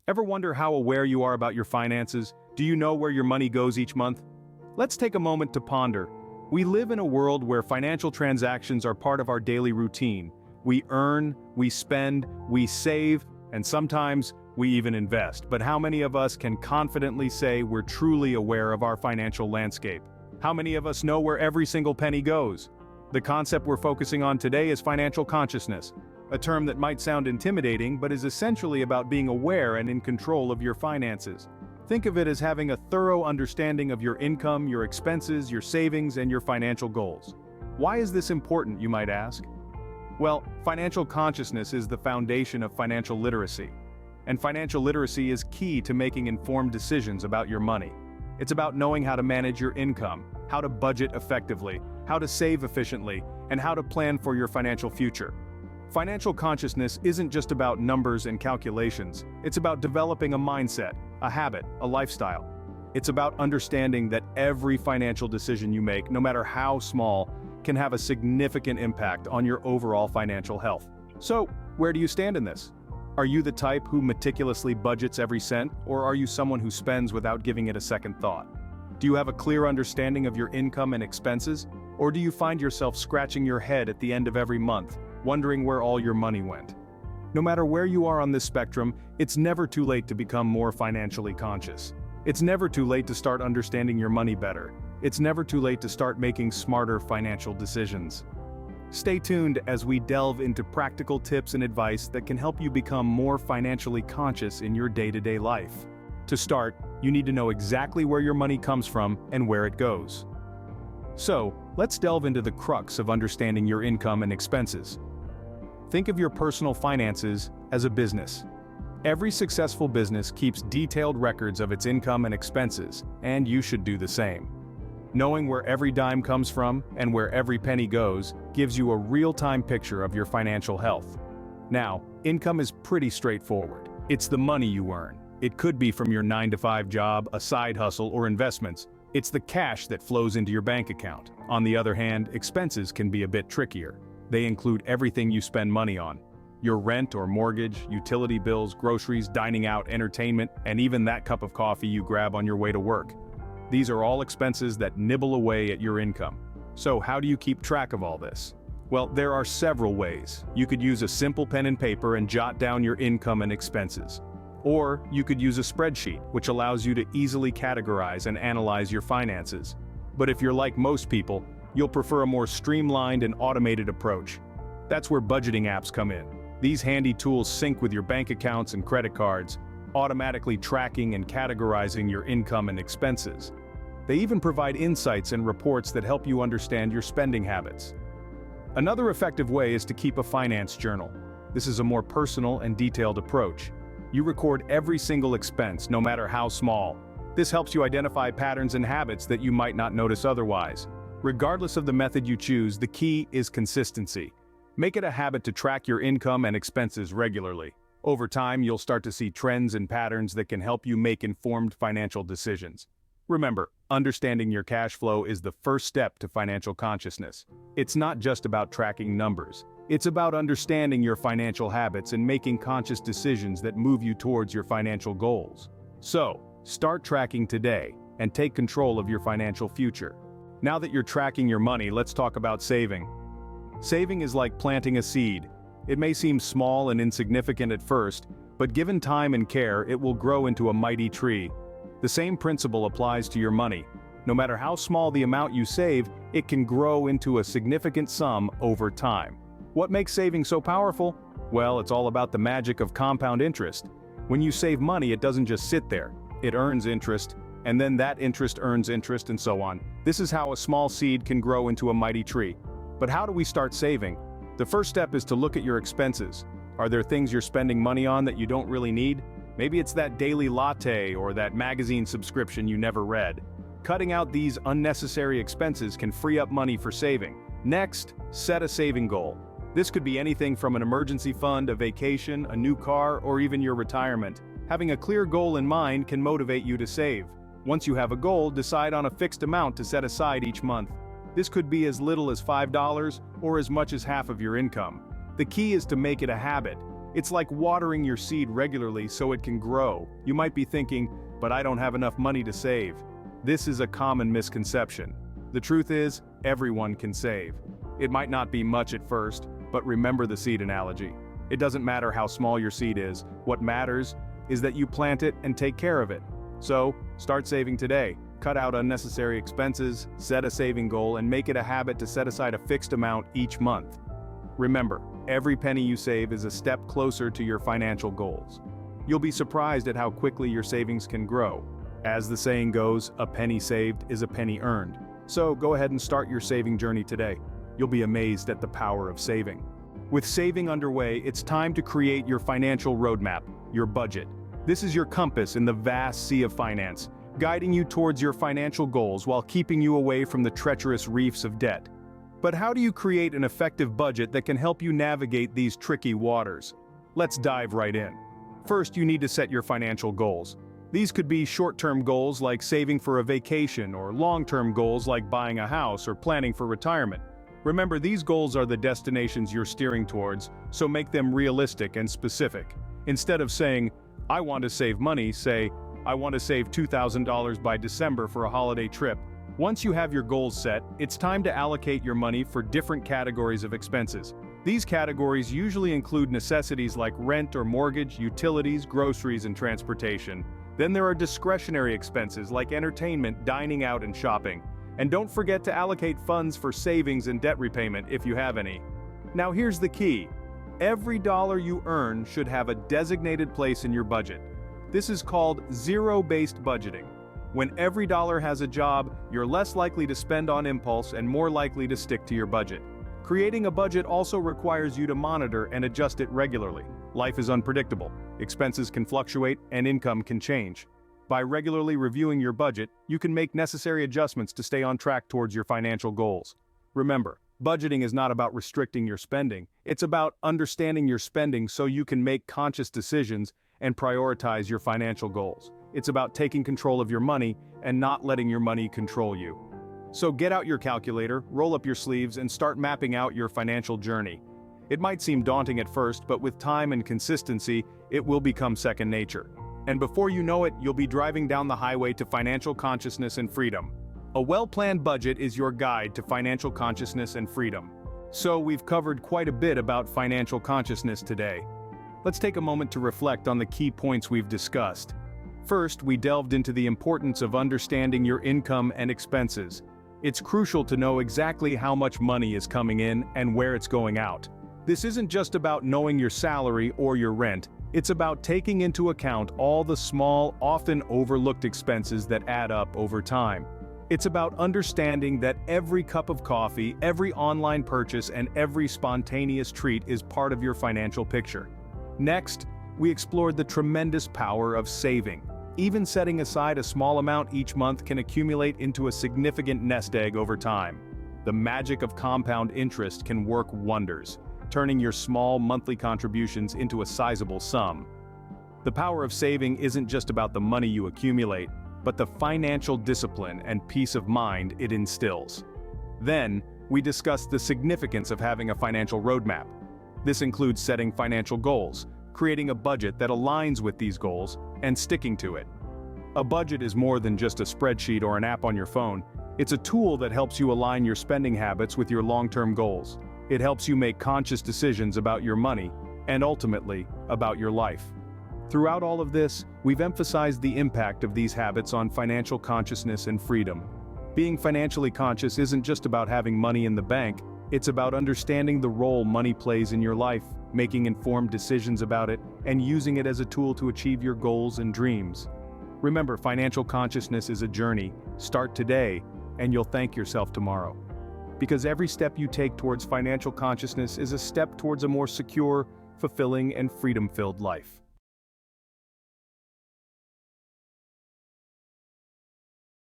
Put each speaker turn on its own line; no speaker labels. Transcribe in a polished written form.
Ever wonder how aware you are about your finances? Do you know where your money goes each month? Let's take a moment to ponder. We live in a world where financial transactions are part of our daily routine. We earn, we spend, we save, and sometimes we even invest. But how many of us can confidently say we're truly aware of our financial landscape? How many of us know where every single penny goes? The concept we're focusing on today is financial consciousness, a term that might sound intimidating but is essentially about being aware and in control of your finances. Think of it as having a thorough understanding of your income, your expenses, your savings, and your financial goals. Why is this important, you might ask? Well, financial consciousness is the foundation of financial literacy. And financial literacy is key to making informed decisions about your money. It's about knowing how to manage your income, how to budget effectively, how to save efficiently, and how to plan for your financial future. Financial consciousness isn't just about numbers and calculations, it's about developing a mindset, a habit, a lifestyle. It's about understanding that every financial decision you make, no matter how small, can have a significant impact on your overall financial health. So, where do you stand in this? Are you the type who meticulously budgets every cent, or are you someone who spends without giving it a second thought? Do you have a clear understanding of your income and expenses, or do you find yourself scratching your head at the end of every month, wondering where all your money went? No matter where you are on this spectrum, it's never too late to become more financially conscious. It's never too late to start understanding your money better. It's never too late to start making smarter financial decisions. Stay tuned as we delve into practical tips and advice that can help you become more financially conscious in your day-to-day life. To start, you need to know exactly where your money comes from and where it goes. So, let's delve into the crux of understanding your income and expenses. Think of your personal finances as a business. Every successful business keeps detailed records of its income and expenses, and you should do the same. Knowing where every dime comes from and where every penny goes gives you a real-time picture of your financial health. Now, income is pretty straightforward. It's the money you earn. It could be from your 9-to-5 job, a side hustle, or investments. It's the cash that flows into your bank account. On the other hand, expenses can be a bit trickier. They include everything you spend money on. Your rent or mortgage, utility bills, groceries, dining out, entertainment, and even that cup of coffee you grab on your way to work. These are all expenses that nibble away at your income. So how do you keep track of all this? Well, there are several ways. You could use a simple pen and paper and jot down your income and expenses. Or you could use a spreadsheet, which allows you to easily categorize and analyze your finances. But if you're like most people, you'll prefer a more streamlined and automated approach. That's where budgeting apps come in. These handy tools sync with your bank accounts and credit cards, automatically tracking and categorizing your income and expenses. They even provide insights and reports that help you understand your spending habits. Another effective way is to keep a finance journal. This is a more personal and detailed approach. You record every single expense, no matter how small. This helps you identify patterns and habits that you might not notice otherwise. Regardless of the method you choose, the key is consistency. Make it a habit to track your income and expenses regularly. Over time, you'll start to see trends and patterns that can help you make informed financial decisions. Remember, understanding your cash flow is the first step to financial consciousness. It's not just about tracking numbers. It's about understanding your financial habits and making conscious decisions that move you towards your financial goals. So, start tracking today and take control of your financial future. Now that you're tracking your money, let's talk about saving. Saving is like planting a seed. It may seem small and insignificant at first, but given time and care, it will grow into a mighty tree. The same principle applies to your money. No matter how small the amount you save, it can grow into a significant sum over time. What makes saving so powerful? Well, it's all about the magic of compound interest. When you save money, it doesn't just sit there. It earns interest, and then that interest earns interest, and so on. This is how a small seed can grow into a mighty tree. But how do we start saving? The first step is to look at your expenses. Are there things you're spending money on that you don't really need? Maybe it's that daily latte or that magazine subscription you never read. Cutting out these unnecessary expenses can free up money for saving. Next, set a saving goal. This could be anything from an emergency fund, a vacation, a new car, or even your retirement. Having a clear goal in mind can motivate you to save. Once you have a goal, decide on a fixed amount to set aside each month. This could be as little as $5 or as much as half of your income. The key is to make it a habit. It's like watering your seed regularly so it can grow. You might be thinking, but I don't have enough money to save. This is a common misconception. The truth is, everyone can save. It might not be much at first, but remember the seed analogy. It doesn't matter how small your seed is, what matters is that you plant it and take care of it. So, start saving today. Cut out unnecessary expenses, set a saving goal, and make it a habit to set aside a fixed amount each month. Remember, every penny you save is a step closer to your financial goals. You'll be surprised at how quickly your savings can grow. As the saying goes, a penny saved is a penny earned. So go ahead and start your saving journey today. You'll be amazed at the power of saving. With saving underway, it's time to create your financial roadmap, your budget. This is your compass in the vast sea of finance, guiding you towards your financial goals while keeping you away from the treacherous reefs of debt. But how do you create an effective budget that can help you navigate these tricky waters? Let's dive right in. First, you need to set your financial goals. These could be short-term goals like saving for a vacation or long-term goals like buying a house or planning for retirement. Remember, these goals are the destinations you're steering towards, so make them realistic and specific. Instead of saying, I want to save money, say, I want to save $2,000 by December for a holiday trip. Once you have your goals set, it's time to allocate your money for different categories of expenses. These categories usually include necessities like rent or mortgage, utilities, groceries, and transportation. Then there are discretionary expenses like entertainment, dining out, and shopping. And don't forget to allocate funds for savings and debt repayment if you have any. Now here's the key. Every dollar you earn should have a designated place in your budget. This is called zero-based budgeting. When every dollar has a job, you're less likely to spend on impulse and more likely to stick to your budget. Creating a budget also requires you to monitor and adjust it regularly. Life is unpredictable. Expenses can fluctuate and income can change. By regularly reviewing your budget, you can make necessary adjustments to stay on track towards your financial goals. Remember, budgeting is not about restricting your spending. It's about understanding your spending so you can make conscious decisions and prioritize your financial goals. It's about taking control of your money and not letting your money control you. So get out your calculator, roll up your sleeves, and start mapping out your financial journey. It might seem daunting at first, but with time and consistency, it will become second nature. And before you know it, you'll be driving down the highway to financial consciousness and freedom. A well-planned budget is your guide to financial consciousness and freedom. So we've covered quite a bit about financial consciousness today. Let's take a moment to reflect on the key points we've discussed. First, we delved into the importance of understanding your income and expenses. It's crucial to know exactly how much money is coming in and where it's going out. This isn't just about knowing your salary or your rent. It's about taking into account all the small, often overlooked expenses that add up over time. It's about understanding that every cup of coffee, every online purchase, and every spontaneous treat is part of your financial picture. Next, we explored the tremendous power of saving. Even setting aside a small amount each month can accumulate into a significant nest egg over time. The magic of compound interest can work wonders, turning your small monthly contributions into a sizable sum. The power of saving isn't just about the money you accumulate, but the financial discipline and peace of mind it instills. Then, we discussed the significance of having a financial roadmap. This includes setting financial goals, creating a budget that aligns with these goals, and sticking to it. A budget is more than just a spreadsheet or an app on your phone. It's a tool that helps you align your spending habits with your long-term goals. It helps you make conscious decisions about your money, and ultimately, about your life. Throughout all of this, we've emphasized the impact of these habits on financial consciousness and freedom. Being financially conscious isn't just about having money in the bank, it's about understanding the role money plays in your life, making informed decisions about it, and using it as a tool to achieve your goals and dreams. Remember, financial consciousness is a journey. Start today, and you'll thank yourself tomorrow. Because every step you take towards financial consciousness is a step towards a more secure, fulfilling, and freedom-filled life.